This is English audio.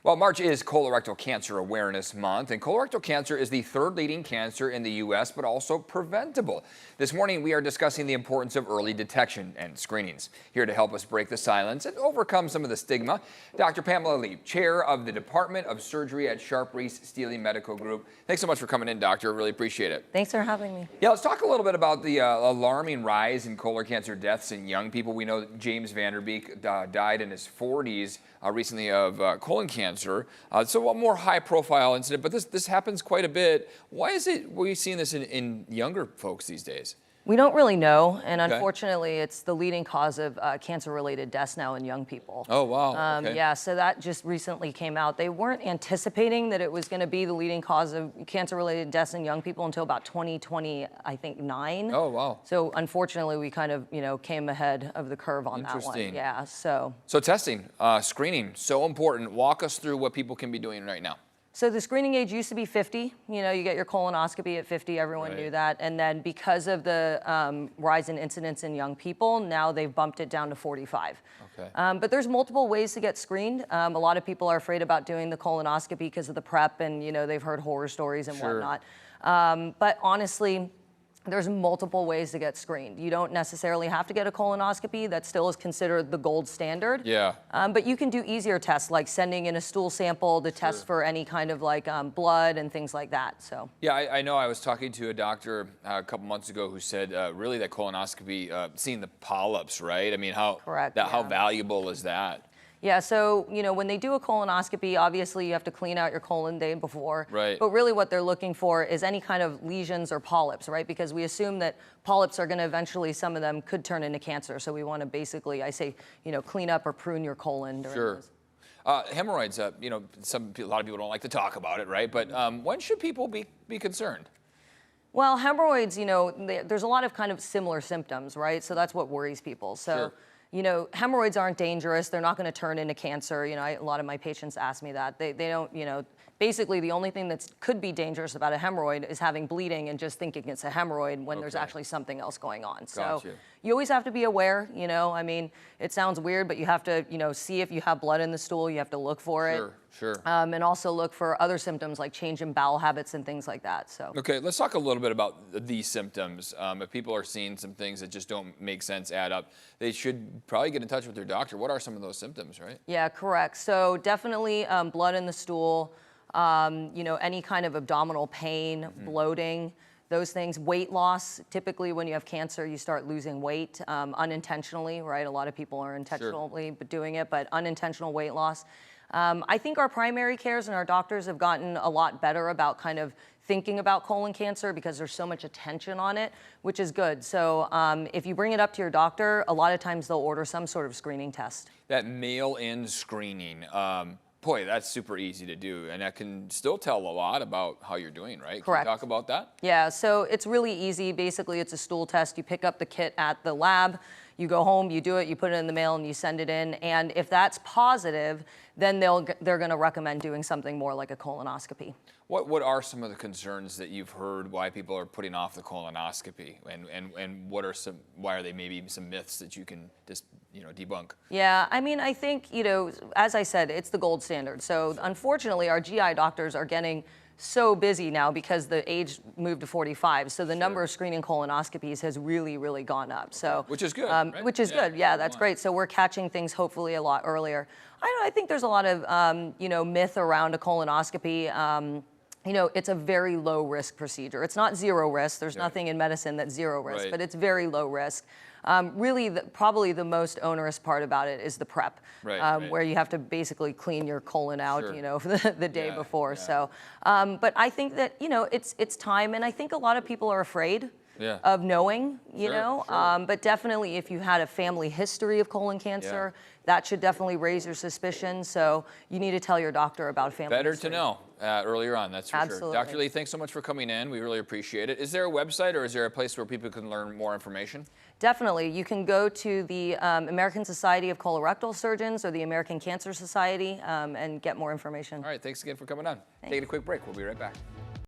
Well, March is Colorectal Cancer Awareness Month, and colorectal cancer is the third leading cancer in the U.S., but also preventable. This morning, we are discussing the importance of early detection and screenings. Here to help us break the silence and overcome some of the stigma, Dr. Pamela Lee, Chair of the Department of Surgery at Sharp Rees Stealy Medical Group. Thanks so much for coming in, Doctor. Really appreciate it. Thanks for having me. Yeah, let's talk a little bit about the alarming rise in colorectal cancer deaths in young people. We know that James Vanderbeek died in his 40s recently of colon cancer. So a more high-profile incident, but this happens quite a bit. Why is it we're seeing this in younger folks these days? We don't really know, and unfortunately, it's the leading cause of cancer-related deaths now in young people. Oh, wow. Okay. Yeah, so that just recently came out. They weren't anticipating that it was going to be the leading cause of cancer-related deaths in young people until about 2020, I think, 9. Oh, wow. So unfortunately, we kind of, came ahead of the curve on that one. Yeah, so testing, screening, so important. Walk us through what people can be doing right now. So the screening age used to be 50. You get your colonoscopy at 50. Everyone knew that. And then because of the rise in incidence in young people, now they've bumped it down to 45. Okay. But there's multiple ways to get screened. A lot of people are afraid about doing the colonoscopy because of the prep, and they've heard horror stories and whatnot. But honestly, there's multiple ways to get screened. You don't necessarily have to get a colonoscopy. That still is considered the gold standard. Yeah. But you can do easier tests, like sending in a stool sample to test for any kind of blood and things like that. So. Yeah, I know. I was talking to a doctor a couple months ago who said really that colonoscopy, seeing the polyps, right? I mean, how valuable is that? Yeah, so, when they do a colonoscopy, obviously you have to clean out your colon the day before. Right. But really what they're looking for is any kind of lesions or polyps, right? Because we assume that polyps are going to eventually, some of them could turn into cancer. So we want to basically, I say, clean up or prune your colon during those. Hemorrhoids, a lot of people don't like to talk about it, right? But when should people be concerned? Well, hemorrhoids, there's a lot of kind of similar symptoms, right? So that's what worries people. So. Hemorrhoids aren't dangerous. They're not going to turn into cancer. A lot of my patients ask me that. They don't, basically the only thing that could be dangerous about a hemorrhoid is having bleeding and just thinking it's a hemorrhoid when there's actually something else going on. So you always have to be aware, I mean, it sounds weird, but you have to, see if you have blood in the stool. You have to look for it. Sure. And also look for other symptoms like change in bowel habits and things like that. So. Okay, let's talk a little bit about these symptoms. If people are seeing some things that just don't make sense, add up, they should probably get in touch with their doctor. What are some of those symptoms, right? Yeah, correct. So definitely blood in the stool, any kind of abdominal pain, bloating, those things. Weight loss. Typically when you have cancer, you start losing weight unintentionally, right? A lot of people are intentionally doing it, but unintentional weight loss. I think our primary cares and our doctors have gotten a lot better about kind of thinking about colon cancer because there's so much attention on it, which is good. So if you bring it up to your doctor, a lot of times they'll order some sort of screening test. That mail-in screening, boy, that's super easy to do, and that can still tell a lot about how you're doing, right? Correct. Can you talk about that? Yeah, so it's really easy. Basically, it's a stool test. You pick up the kit at the lab, you go home, you do it, you put it in the mail, and you send it in. And if that's positive, then they're going to recommend doing something more like a colonoscopy. What are some of the concerns that you've heard why people are putting off the colonoscopy, and why are they maybe some myths that you can just debunk? Yeah, I mean, I think as I said, it's the gold standard. So unfortunately, our GI doctors are getting so busy now because the age moved to 45. So the number of screening colonoscopies has really, really gone up. So which is good, right? Which is good. Yeah, that's great. So we're catching things hopefully a lot earlier. I think there's a lot of myth around a colonoscopy. It's a very low risk procedure. It's not zero risk. There's nothing in medicine that's zero risk, but it's very low risk. Really, probably the most onerous part about it is the prep, where you have to basically clean your colon out, the day before. So, but I think that it's time, and I think a lot of people are afraid of knowing, but definitely if you had a family history of colon cancer, that should definitely raise your suspicion. So you need to tell your doctor about family history. Better to know earlier on, that's for sure. Dr. Lee, thanks so much for coming in. We really appreciate it. Is there a website or is there a place where people can learn more information? Definitely. You can go to the American Society of Colorectal Surgeons or the American Cancer Society and get more information. All right, thanks again for coming on. Taking a quick break. We'll be right back.